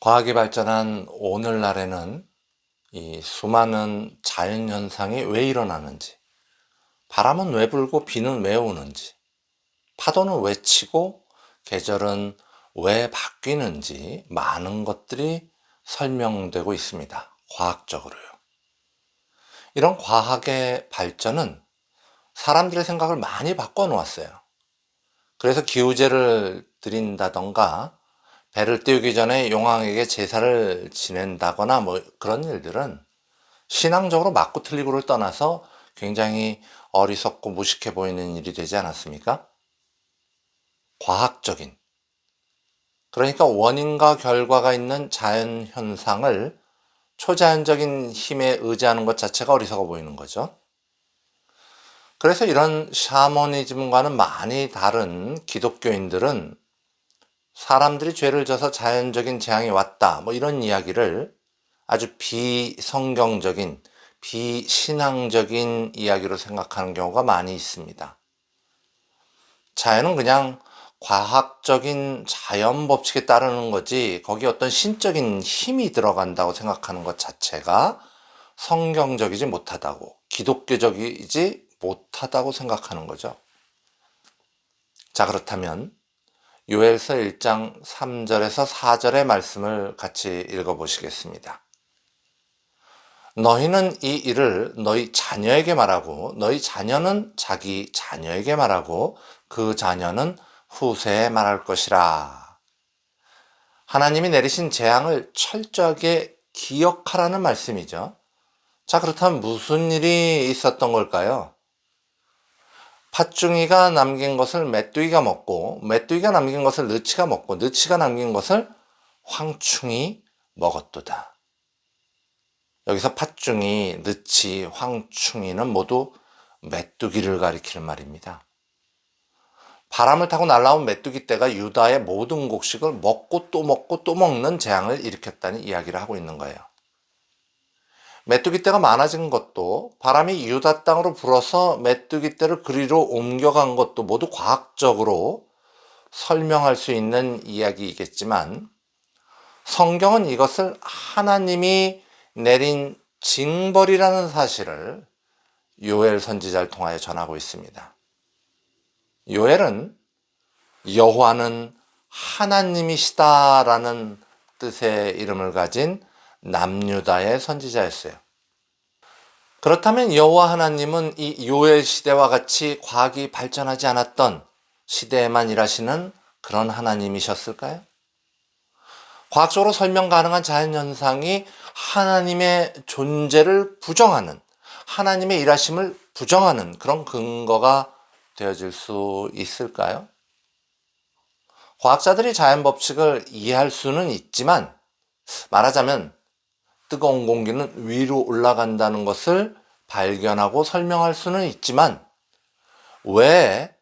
과학이 발전한 오늘날에는 이 수많은 자연현상이 왜 일어나는지, 바람은 왜 불고 비는 왜 오는지, 파도는 왜 치고 계절은 왜 바뀌는지 많은 것들이 설명되고 있습니다. 과학적으로요. 이런 과학의 발전은 사람들의 생각을 많이 바꿔놓았어요. 그래서 기우제를 드린다던가 배를 띄우기 전에 용왕에게 제사를 지낸다거나 그런 일들은 신앙적으로 맞고 틀리고를 떠나서 굉장히 어리석고 무식해 보이는 일이 되지 않았습니까? 과학적인, 그러니까 원인과 결과가 있는 자연 현상을 초자연적인 힘에 의지하는 것 자체가 어리석어 보이는 거죠. 그래서 이런 샤머니즘과는 많이 다른 기독교인들은 사람들이 죄를 져서 자연적인 재앙이 왔다, 이런 이야기를 아주 비성경적인, 비신앙적인 이야기로 생각하는 경우가 많이 있습니다. 자연은 그냥 과학적인 자연 법칙에 따르는 거지, 거기에 어떤 신적인 힘이 들어간다고 생각하는 것 자체가 성경적이지 못하다고, 기독교적이지 못하다고 생각하는 거죠. 자, 그렇다면 요엘서 1장 3절에서 4절의 말씀을 같이 읽어보시겠습니다. 너희는 이 일을 너희 자녀에게 말하고 너희 자녀는 자기 자녀에게 말하고 그 자녀는 후세에 말할 것이라. 하나님이 내리신 재앙을 철저하게 기억하라는 말씀이죠. 자, 그렇다면 무슨 일이 있었던 걸까요? 팥중이가 남긴 것을 메뚜기가 먹고 메뚜기가 남긴 것을 느치가 먹고 느치가 남긴 것을 황충이 먹었도다. 여기서 팥중이, 느치, 황충이는 모두 메뚜기를 가리키는 말입니다. 바람을 타고 날아온 메뚜기 떼가 유다의 모든 곡식을 먹고 또 먹고 또 먹는 재앙을 일으켰다는 이야기를 하고 있는 거예요. 메뚜기 떼가 많아진 것도, 바람이 유다 땅으로 불어서 메뚜기 떼를 그리로 옮겨간 것도 모두 과학적으로 설명할 수 있는 이야기이겠지만, 성경은 이것을 하나님이 내린 징벌이라는 사실을 요엘 선지자를 통하여 전하고 있습니다. 요엘은 여호와는 하나님이시다라는 뜻의 이름을 가진 남유다의 선지자였어요. 그렇다면 여호와 하나님은 이 요엘 시대와 같이 과학이 발전하지 않았던 시대에만 일하시는 그런 하나님이셨을까요? 과학적으로 설명 가능한 자연현상이 하나님의 존재를 부정하는, 하나님의 일하심을 부정하는 그런 근거가 되어질 수 있을까요? 과학자들이 자연 법칙을 이해할 수는 있지만, 말하자면 뜨거운 공기는 위로 올라간다는 것을 발견하고 설명할 수는 있지만, 왜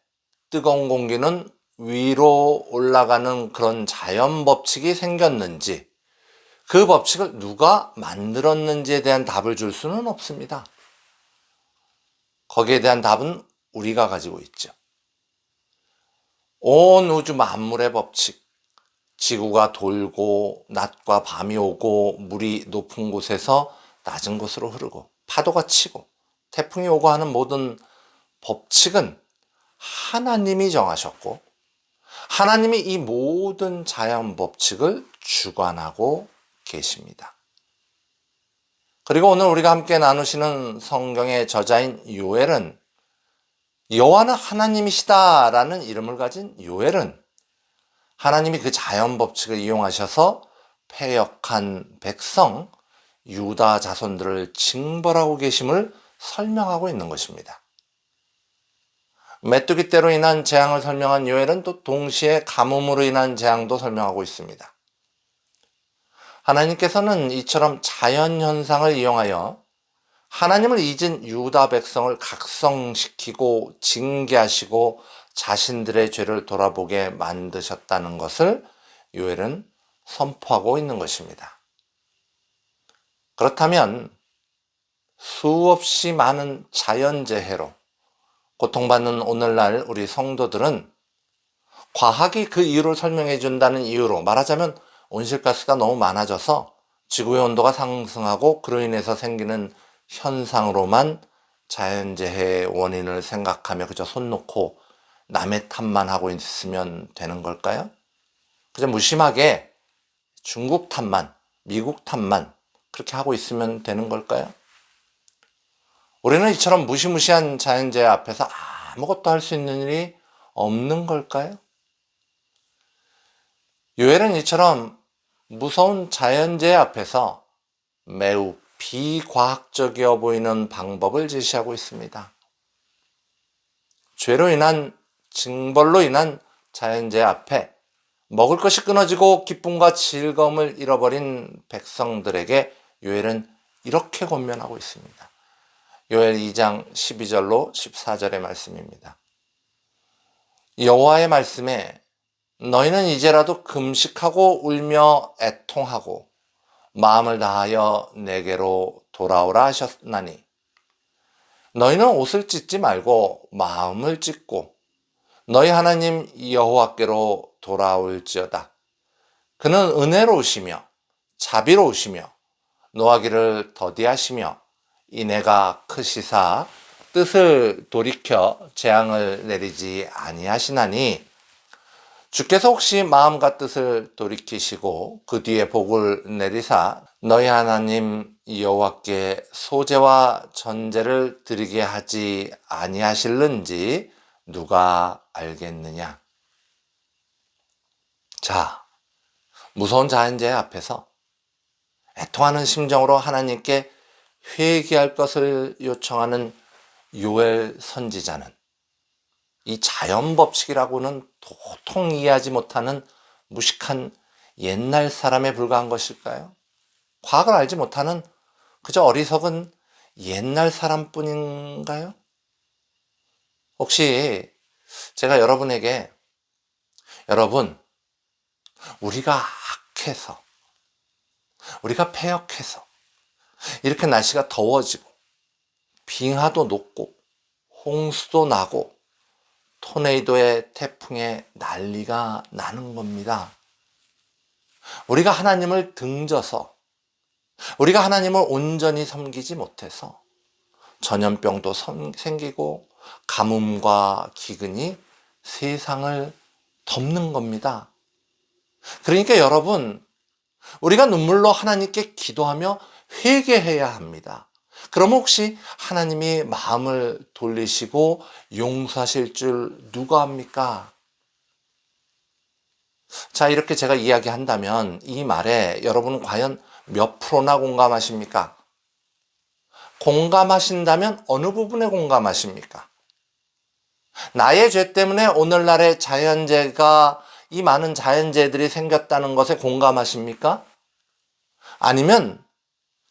뜨거운 공기는 위로 올라가는 그런 자연 법칙이 생겼는지, 그 법칙을 누가 만들었는지에 대한 답을 줄 수는 없습니다. 거기에 대한 답은 우리가 가지고 있죠. 온 우주 만물의 법칙, 지구가 돌고 낮과 밤이 오고 물이 높은 곳에서 낮은 곳으로 흐르고 파도가 치고 태풍이 오고 하는 모든 법칙은 하나님이 정하셨고, 하나님이 이 모든 자연 법칙을 주관하고 계십니다. 그리고 오늘 우리가 함께 나누시는 성경의 저자인 요엘은, 여호와는 하나님이시다라는 이름을 가진 요엘은 하나님이 그 자연 법칙을 이용하셔서 패역한 백성 유다 자손들을 징벌하고 계심을 설명하고 있는 것입니다. 메뚜기 떼로 인한 재앙을 설명한 요엘은 또 동시에 가뭄으로 인한 재앙도 설명하고 있습니다. 하나님께서는 이처럼 자연현상을 이용하여 하나님을 잊은 유다 백성을 각성시키고 징계하시고 자신들의 죄를 돌아보게 만드셨다는 것을 요엘은 선포하고 있는 것입니다. 그렇다면 수없이 많은 자연재해로 고통받는 오늘날 우리 성도들은 과학이 그 이유를 설명해 준다는 이유로, 말하자면 온실가스가 너무 많아져서 지구의 온도가 상승하고 그로 인해서 생기는 현상으로만 자연재해의 원인을 생각하며 그저 손 놓고 남의 탓만 하고 있으면 되는 걸까요? 그저 무심하게 중국 탓만, 미국 탓만 그렇게 하고 있으면 되는 걸까요? 우리는 이처럼 무시무시한 자연재해 앞에서 아무것도 할 수 있는 일이 없는 걸까요? 요엘은 이처럼 무서운 자연재해 앞에서 매우 비과학적이어 보이는 방법을 제시하고 있습니다. 죄로 인한 징벌로 인한 자연재해 앞에 먹을 것이 끊어지고 기쁨과 즐거움을 잃어버린 백성들에게 요엘은 이렇게 권면하고 있습니다. 요엘 2장 12절로 14절의 말씀입니다. 여호와의 말씀에 너희는 이제라도 금식하고 울며 애통하고 마음을 다하여 내게로 돌아오라 하셨나니 너희는 옷을 찢지 말고 마음을 찢고 너희 하나님 여호와께로 돌아올지어다. 그는 은혜로우시며 자비로우시며 노하기를 더디하시며 인애가 크시사 뜻을 돌이켜 재앙을 내리지 아니하시나니 주께서 혹시 마음과 뜻을 돌이키시고 그 뒤에 복을 내리사 너희 하나님 여호와께 소제와 전제를 드리게 하지 아니하실는지 누가 알겠느냐. 자, 무서운 자연재해 앞에서 애통하는 심정으로 하나님께 회개할 것을 요청하는 요엘 선지자는 이 자연법칙이라고는 도통 이해하지 못하는 무식한 옛날 사람에 불과한 것일까요? 과학을 알지 못하는 그저 어리석은 옛날 사람뿐인가요? 혹시 제가 여러분에게 여러분, 우리가 악해서 우리가 패역해서 이렇게 날씨가 더워지고 빙하도 녹고 홍수도 나고 토네이도의 태풍에 난리가 나는 겁니다. 우리가 하나님을 등져서 우리가 하나님을 온전히 섬기지 못해서 전염병도 생기고 가뭄과 기근이 세상을 덮는 겁니다. 그러니까 여러분, 우리가 눈물로 하나님께 기도하며 회개해야 합니다. 그럼 혹시 하나님이 마음을 돌리시고 용서하실 줄 누가 합니까? 자, 이렇게 제가 이야기한다면 이 말에 여러분은 과연 몇 프로나 공감하십니까? 공감하신다면 어느 부분에 공감하십니까? 나의 죄 때문에 오늘날의 자연재해가 이 많은 자연재해들이 생겼다는 것에 공감하십니까? 아니면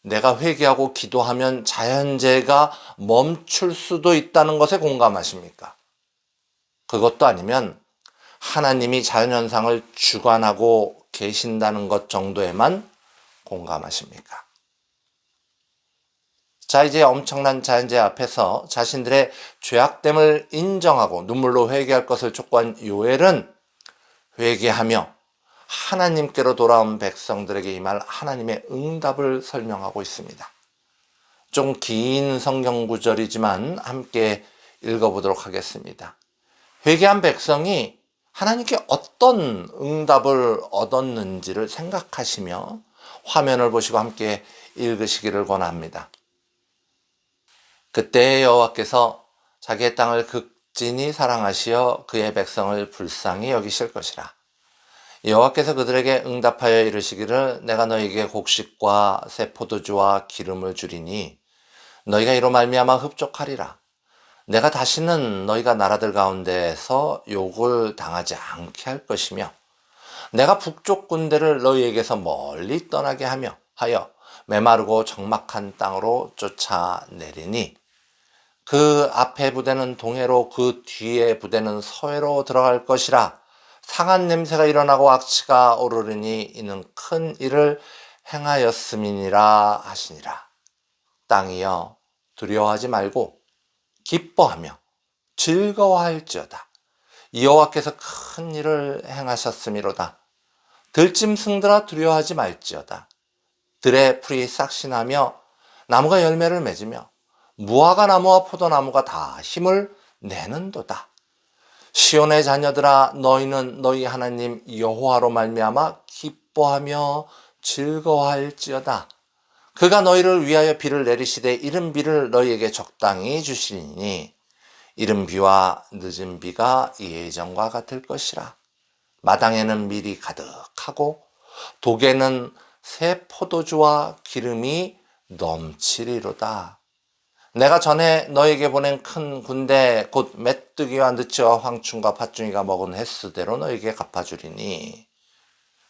내가 회개하고 기도하면 자연재해가 멈출 수도 있다는 것에 공감하십니까? 그것도 아니면 하나님이 자연현상을 주관하고 계신다는 것 정도에만 공감하십니까? 자, 이제 엄청난 자연재해 앞에서 자신들의 죄악됨을 인정하고 눈물로 회개할 것을 촉구한 요엘은 회개하며 하나님께로 돌아온 백성들에게 임할 하나님의 응답을 설명하고 있습니다. 좀 긴 성경 구절이지만 함께 읽어보도록 하겠습니다. 회개한 백성이 하나님께 어떤 응답을 얻었는지를 생각하시며 화면을 보시고 함께 읽으시기를 권합니다. 그때 여호와께서 자기의 땅을 극진히 사랑하시어 그의 백성을 불쌍히 여기실 것이라. 여호와께서 그들에게 응답하여 이르시기를 내가 너희에게 곡식과 새 포도주와 기름을 주리니 너희가 이로 말미암아 흡족하리라. 내가 다시는 너희가 나라들 가운데에서 욕을 당하지 않게 할 것이며 내가 북쪽 군대를 너희에게서 멀리 떠나게 하여 메마르고 적막한 땅으로 쫓아내리니 그 앞에 부대는 동해로 그 뒤에 부대는 서해로 들어갈 것이라. 상한 냄새가 일어나고 악취가 오르르니 이는 큰 일을 행하였음이니라 하시니라. 땅이여 두려워하지 말고 기뻐하며 즐거워할지어다. 여호와께서 큰 일을 행하셨음이로다. 들짐승들아 두려워하지 말지어다. 들의 풀이 싹신하며 나무가 열매를 맺으며 무화과 나무와 포도나무가 다 힘을 내는도다. 시온의 자녀들아 너희는 너희 하나님 여호와로 말미암아 기뻐하며 즐거워할지어다. 그가 너희를 위하여 비를 내리시되 이른 비를 너희에게 적당히 주시리니 이른 비와 늦은 비가 예전과 같을 것이라. 마당에는 밀이 가득하고 독에는 새 포도주와 기름이 넘치리로다. 내가 전에 너에게 보낸 큰 군대 곧 메뚜기와 느치와 황충과 팥중이가 먹은 횟수대로 너에게 갚아주리니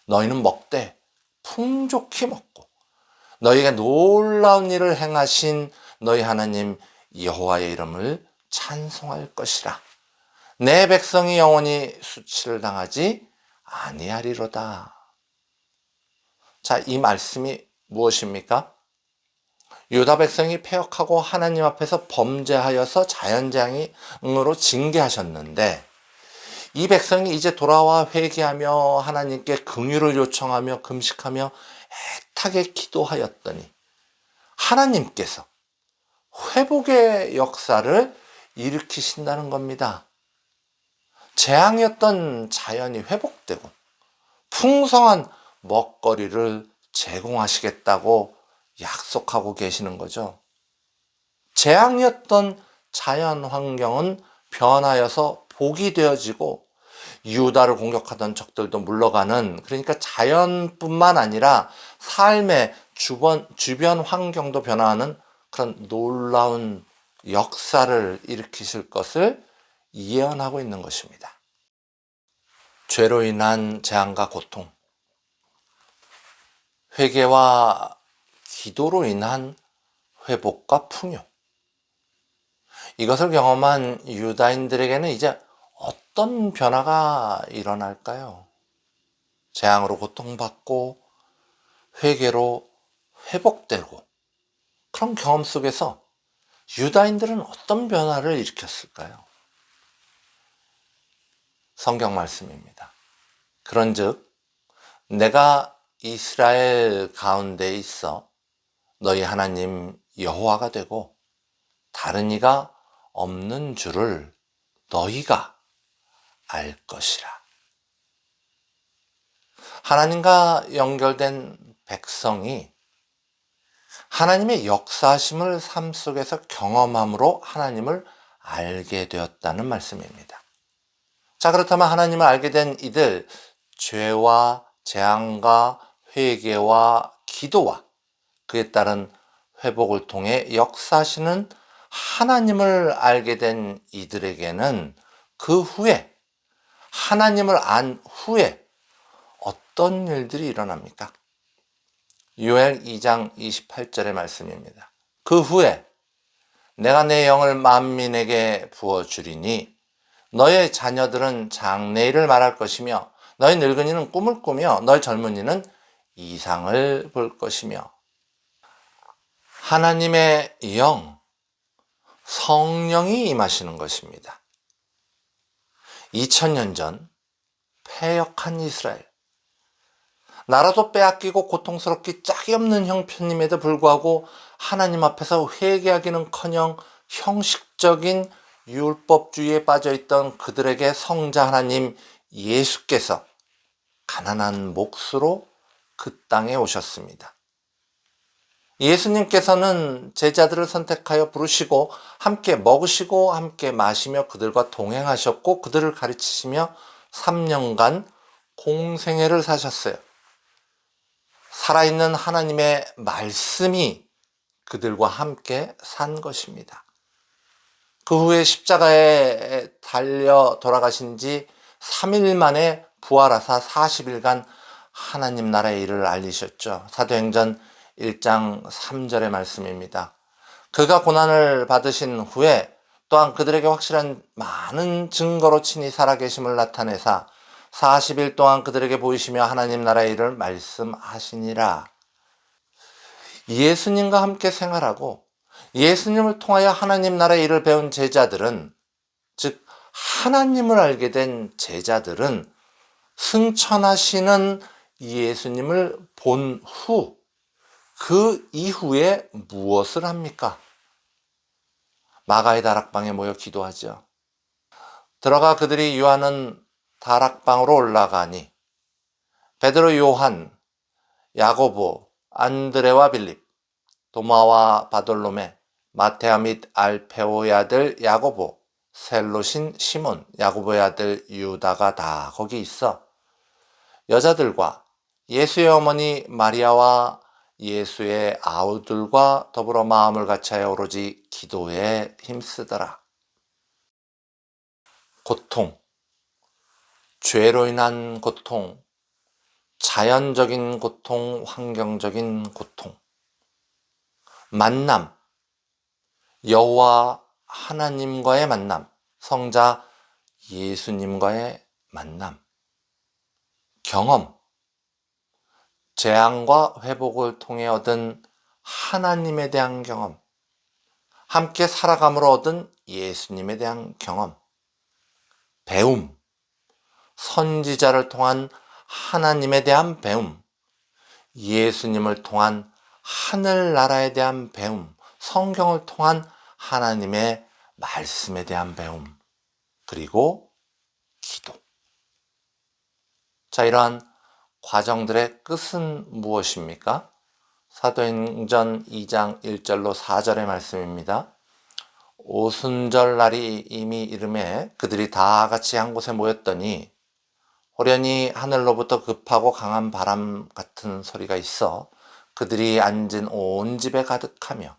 너희는 먹되 풍족히 먹고 너희에게 놀라운 일을 행하신 너희 하나님 여호와의 이름을 찬송할 것이라. 내 백성이 영원히 수치를 당하지 아니하리로다. 자, 이 말씀이 무엇입니까? 유다 백성이 패역하고 하나님 앞에서 범죄하여서 자연재앙으로 징계하셨는데 이 백성이 이제 돌아와 회개하며 하나님께 긍휼을 요청하며 금식하며 애타게 기도하였더니 하나님께서 회복의 역사를 일으키신다는 겁니다. 재앙이었던 자연이 회복되고 풍성한 먹거리를 제공하시겠다고 약속하고 계시는 거죠. 재앙이었던 자연 환경은 변하여서 복이 되어지고 유다를 공격하던 적들도 물러가는, 그러니까 자연뿐만 아니라 삶의 주변 환경도 변화하는 그런 놀라운 역사를 일으키실 것을 예언하고 있는 것입니다. 죄로 인한 재앙과 고통, 회개와 기도로 인한 회복과 풍요, 이것을 경험한 유다인들에게는 이제 어떤 변화가 일어날까요? 재앙으로 고통받고 회개로 회복되고 그런 경험 속에서 유다인들은 어떤 변화를 일으켰을까요? 성경 말씀입니다. 그런즉 내가 이스라엘 가운데 있어 너희 하나님 여호와가 되고 다른 이가 없는 줄을 너희가 알 것이라. 하나님과 연결된 백성이 하나님의 역사하심을 삶 속에서 경험함으로 하나님을 알게 되었다는 말씀입니다. 자, 그렇다면 하나님을 알게 된 이들, 죄와 재앙과 회개와 기도와 그에 따른 회복을 통해 역사하시는 하나님을 알게 된 이들에게는 그 후에, 하나님을 안 후에 어떤 일들이 일어납니까? 요엘 2장 28절의 말씀입니다. 그 후에 내가 내 영을 만민에게 부어주리니 너의 자녀들은 장래일을 말할 것이며 너의 늙은이는 꿈을 꾸며 너의 젊은이는 이상을 볼 것이며. 하나님의 영, 성령이 임하시는 것입니다. 2000년 전 패역한 이스라엘, 나라도 빼앗기고 고통스럽기 짝이 없는 형편임에도 불구하고 하나님 앞에서 회개하기는커녕 형식적인 율법주의에 빠져있던 그들에게 성자 하나님 예수께서 가난한 몫으로 그 땅에 오셨습니다. 예수님께서는 제자들을 선택하여 부르시고 함께 먹으시고 함께 마시며 그들과 동행하셨고 그들을 가르치시며 3년간 공생애를 사셨어요. 살아있는 하나님의 말씀이 그들과 함께 산 것입니다. 그 후에 십자가에 달려 돌아가신 지 3일 만에 부활하사 40일간 하나님 나라의 일을 알리셨죠. 사도행전 1장 3절의 말씀입니다. 그가 고난을 받으신 후에 또한 그들에게 확실한 많은 증거로 친히 살아계심을 나타내사 40일 동안 그들에게 보이시며 하나님 나라의 일을 말씀하시니라. 예수님과 함께 생활하고 예수님을 통하여 하나님 나라의 일을 배운 제자들은, 즉 하나님을 알게 된 제자들은 승천하시는 예수님을 본 후, 그 이후에 무엇을 합니까? 마가의 다락방에 모여 기도하죠. 들어가 그들이 유하는 다락방으로 올라가니 베드로, 요한, 야고보, 안드레와 빌립, 도마와 바돌로메, 마테아 및 알페오의 아들 야고보, 셀롯인 시몬, 야고보의 아들 유다가 다 거기 있어 여자들과 예수의 어머니 마리아와 예수의 아우들과 더불어 마음을 같이하여 오로지 기도에 힘쓰더라. 고통, 죄로 인한 고통, 자연적인 고통, 환경적인 고통, 만남, 여호와 하나님과의 만남, 성자 예수님과의 만남, 경험, 재앙과 회복을 통해 얻은 하나님에 대한 경험, 함께 살아감으로 얻은 예수님에 대한 경험, 배움, 선지자를 통한 하나님에 대한 배움, 예수님을 통한 하늘나라에 대한 배움, 성경을 통한 하나님의 말씀에 대한 배움, 그리고 기도. 자, 이러한 과정들의 끝은 무엇입니까? 사도행전 2장 1절로 4절의 말씀입니다. 오순절 날이 이미 이름에 그들이 다 같이 한 곳에 모였더니 호련히 하늘로부터 급하고 강한 바람 같은 소리가 있어 그들이 앉은 온 집에 가득하며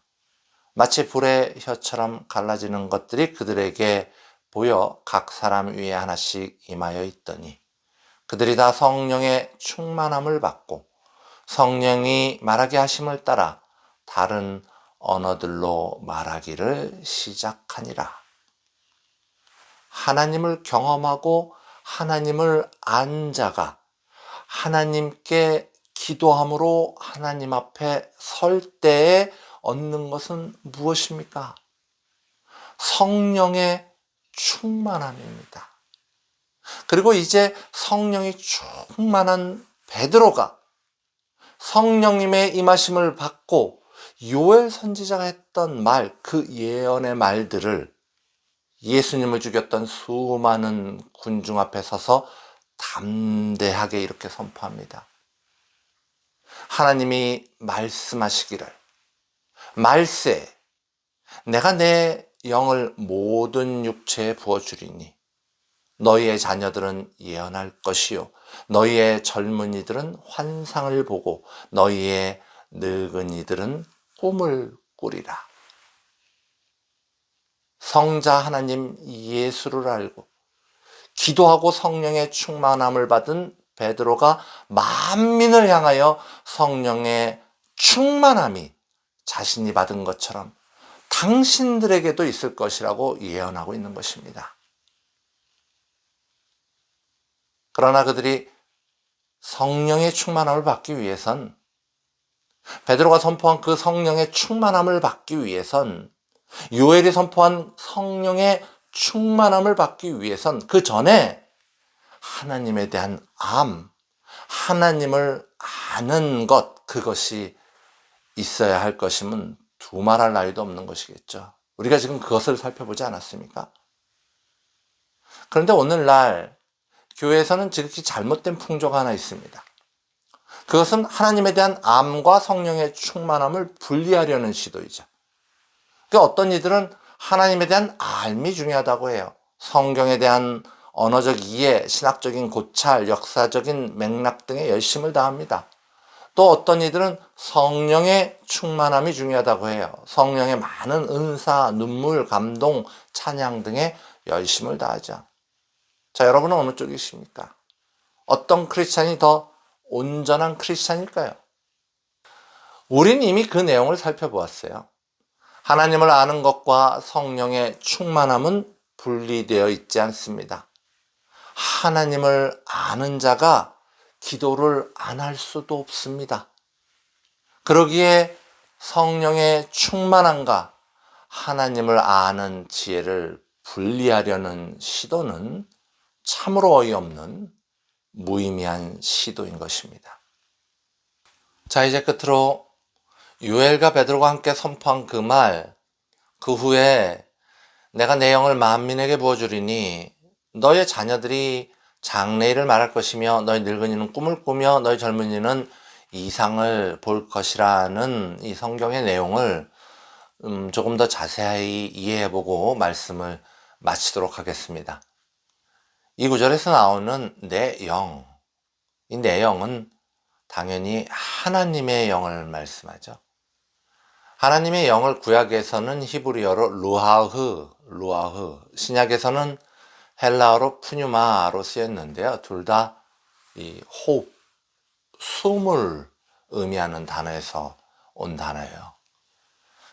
마치 불의 혀처럼 갈라지는 것들이 그들에게 보여 각 사람 위에 하나씩 임하여 있더니 그들이 다 성령의 충만함을 받고 성령이 말하게 하심을 따라 다른 언어들로 말하기를 시작하니라. 하나님을 경험하고 하나님을 안 자가 하나님께 기도함으로 하나님 앞에 설 때에 얻는 것은 무엇입니까? 성령의 충만함입니다. 그리고 이제 성령이 충만한 베드로가 성령님의 임하심을 받고 요엘 선지자가 했던 말, 그 예언의 말들을 예수님을 죽였던 수많은 군중 앞에 서서 담대하게 이렇게 선포합니다. 하나님이 말씀하시기를 말세 내가 내 영을 모든 육체에 부어주리니 너희의 자녀들은 예언할 것이요 너희의 젊은이들은 환상을 보고 너희의 늙은이들은 꿈을 꾸리라. 성자 하나님 예수를 알고 기도하고 성령의 충만함을 받은 베드로가 만민을 향하여 성령의 충만함이 자신이 받은 것처럼 당신들에게도 있을 것이라고 예언하고 있는 것입니다. 그러나 그들이 성령의 충만함을 받기 위해선 베드로가 선포한 그 성령의 충만함을 받기 위해선 요엘이 선포한 성령의 충만함을 받기 위해선 그 전에 하나님에 대한 하나님을 아는 것, 그것이 있어야 할 것임은 두말할 나위도 없는 것이겠죠. 우리가 지금 그것을 살펴보지 않았습니까? 그런데 오늘날 교회에서는 지극히 잘못된 풍조가 하나 있습니다. 그것은 하나님에 대한 암과 성령의 충만함을 분리하려는 시도이죠. 그러니까 어떤 이들은 하나님에 대한 알미 중요하다고 해요. 성경에 대한 언어적 이해, 신학적인 고찰, 역사적인 맥락 등에 열심을 다합니다. 또 어떤 이들은 성령의 충만함이 중요하다고 해요. 성령의 많은 은사, 눈물, 감동, 찬양 등에 열심을 다하죠. 자, 여러분은 어느 쪽이십니까? 어떤 크리스찬이 더 온전한 크리스찬일까요? 우린 이미 그 내용을 살펴보았어요. 하나님을 아는 것과 성령의 충만함은 분리되어 있지 않습니다. 하나님을 아는 자가 기도를 안 할 수도 없습니다. 그러기에 성령의 충만함과 하나님을 아는 지혜를 분리하려는 시도는 참으로 어이없는 무의미한 시도인 것입니다. 자, 이제 끝으로 요엘과 베드로가 함께 선포한 그 말, 그 후에 내가 내 영을 만민에게 부어주리니 너의 자녀들이 장래일을 말할 것이며 너희 늙은이는 꿈을 꾸며 너희 젊은이는 이상을 볼 것이라는 이 성경의 내용을 조금 더 자세히 이해해보고 말씀을 마치도록 하겠습니다. 이 구절에서 나오는 내 영, 이 내 영은 당연히 하나님의 영을 말씀하죠. 하나님의 영을 구약에서는 히브리어로 루아흐, 신약에서는 헬라어로 푸뉴마로 쓰였는데요. 둘 다 이 호흡, 숨을 의미하는 단어에서 온 단어예요.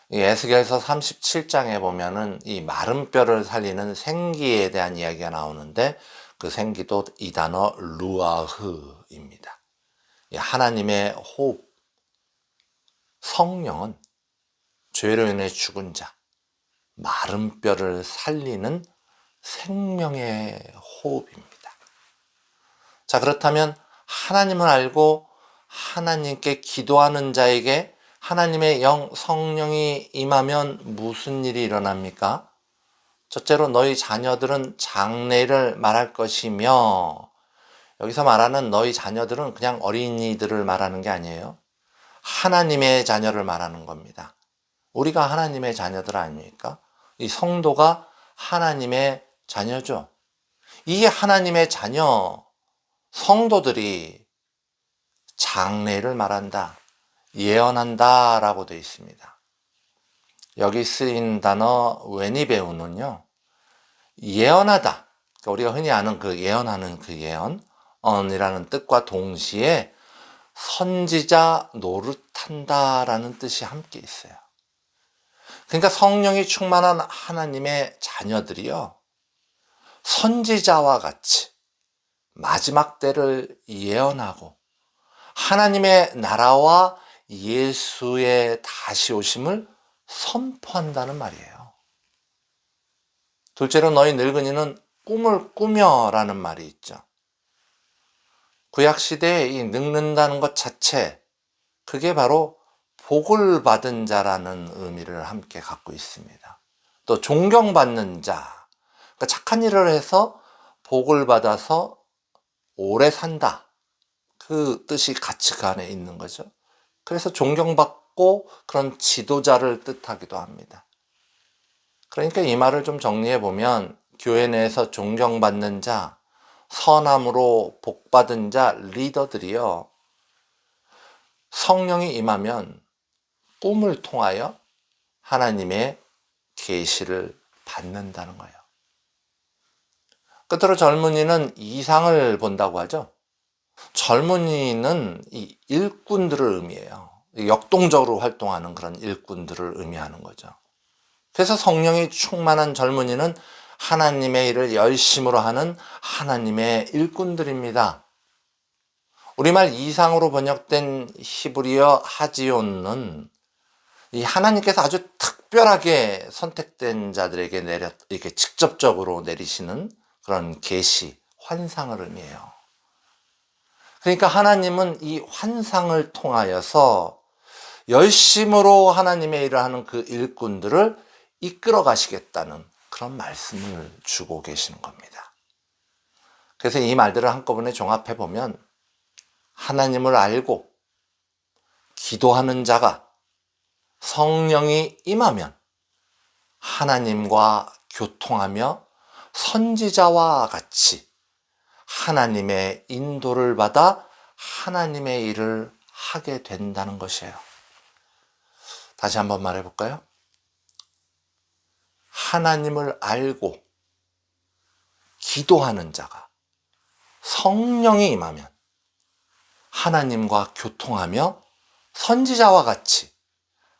이 에스겔서 37장에 보면은 이 마른 뼈를 살리는 생기에 대한 이야기가 나오는데 그 생기도 이 단어 루아흐입니다. 이 하나님의 호흡, 성령은 죄로 인해 죽은 자, 마른 뼈를 살리는 생명의 호흡입니다. 자, 그렇다면 하나님을 알고 하나님께 기도하는 자에게 하나님의 영, 성령이 임하면 무슨 일이 일어납니까? 첫째로 너희 자녀들은 장래를 말할 것이며, 여기서 말하는 너희 자녀들은 그냥 어린이들을 말하는 게 아니에요. 하나님의 자녀를 말하는 겁니다. 우리가 하나님의 자녀들 아닙니까? 이 성도가 하나님의 자녀죠. 이 하나님의 자녀, 성도들이 장래를 말한다, 예언한다 라고 되어 있습니다. 여기 쓰인 단어 웨니베우는요, 예언하다, 그러니까 우리가 흔히 아는 그 예언하는 그 예언이라는 뜻과 동시에 선지자 노릇한다 라는 뜻이 함께 있어요. 그러니까 성령이 충만한 하나님의 자녀들이요, 선지자와 같이 마지막 때를 예언하고 하나님의 나라와 예수의 다시 오심을 선포한다는 말이에요. 둘째로 너희 늙은이는 꿈을 꾸며 라는 말이 있죠. 구약시대에 이 늙는다는 것 자체, 그게 바로 복을 받은 자라는 의미를 함께 갖고 있습니다. 또 존경받는 자, 그러니까 착한 일을 해서 복을 받아서 오래 산다, 그 뜻이 같이 그 안에 있는 거죠. 그래서 존경받고 그런 지도자를 뜻하기도 합니다. 그러니까 이 말을 좀 정리해 보면 교회 내에서 존경받는 자, 선함으로 복받은 자, 리더들이요, 성령이 임하면 꿈을 통하여 하나님의 계시를 받는다는 거예요. 끝으로 젊은이는 이상을 본다고 하죠. 젊은이는 이 일꾼들을 의미해요. 역동적으로 활동하는 그런 일꾼들을 의미하는 거죠. 그래서 성령이 충만한 젊은이는 하나님의 일을 열심으로 하는 하나님의 일꾼들입니다. 우리말 이상으로 번역된 히브리어 하지온은 이 하나님께서 아주 특별하게 선택된 자들에게 이렇게 직접적으로 내리시는 그런 계시, 환상을 의미해요. 그러니까 하나님은 이 환상을 통하여서 열심으로 하나님의 일을 하는 그 일꾼들을 이끌어 가시겠다는 그런 말씀을 주고 계시는 겁니다. 그래서 이 말들을 한꺼번에 종합해 보면 하나님을 알고 기도하는 자가 성령이 임하면 하나님과 교통하며 선지자와 같이 하나님의 인도를 받아 하나님의 일을 하게 된다는 것이에요. 다시 한번 말해볼까요? 하나님을 알고 기도하는 자가 성령이 임하면 하나님과 교통하며 선지자와 같이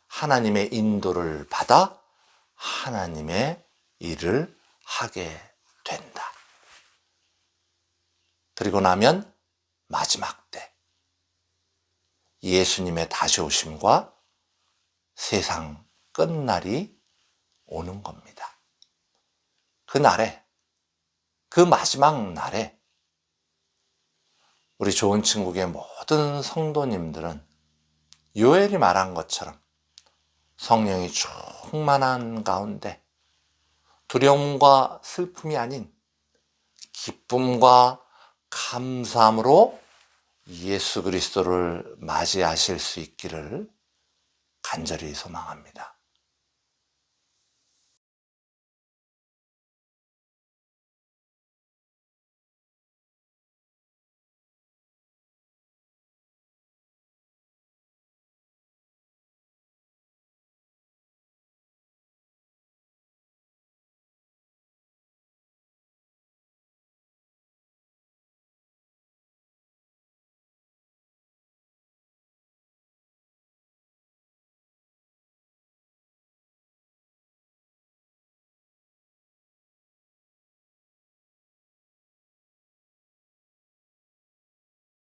하나님의 인도를 받아 하나님의 일을 하게 된다. 그리고 나면 마지막 때 예수님의 다시 오심과 세상 끝날이 오는 겁니다. 그 날에, 그 마지막 날에 우리 좋은 친구의 모든 성도님들은 요엘이 말한 것처럼 성령이 충만한 가운데 두려움과 슬픔이 아닌 기쁨과 감사함으로 예수 그리스도를 맞이하실 수 있기를 간절히 소망합니다.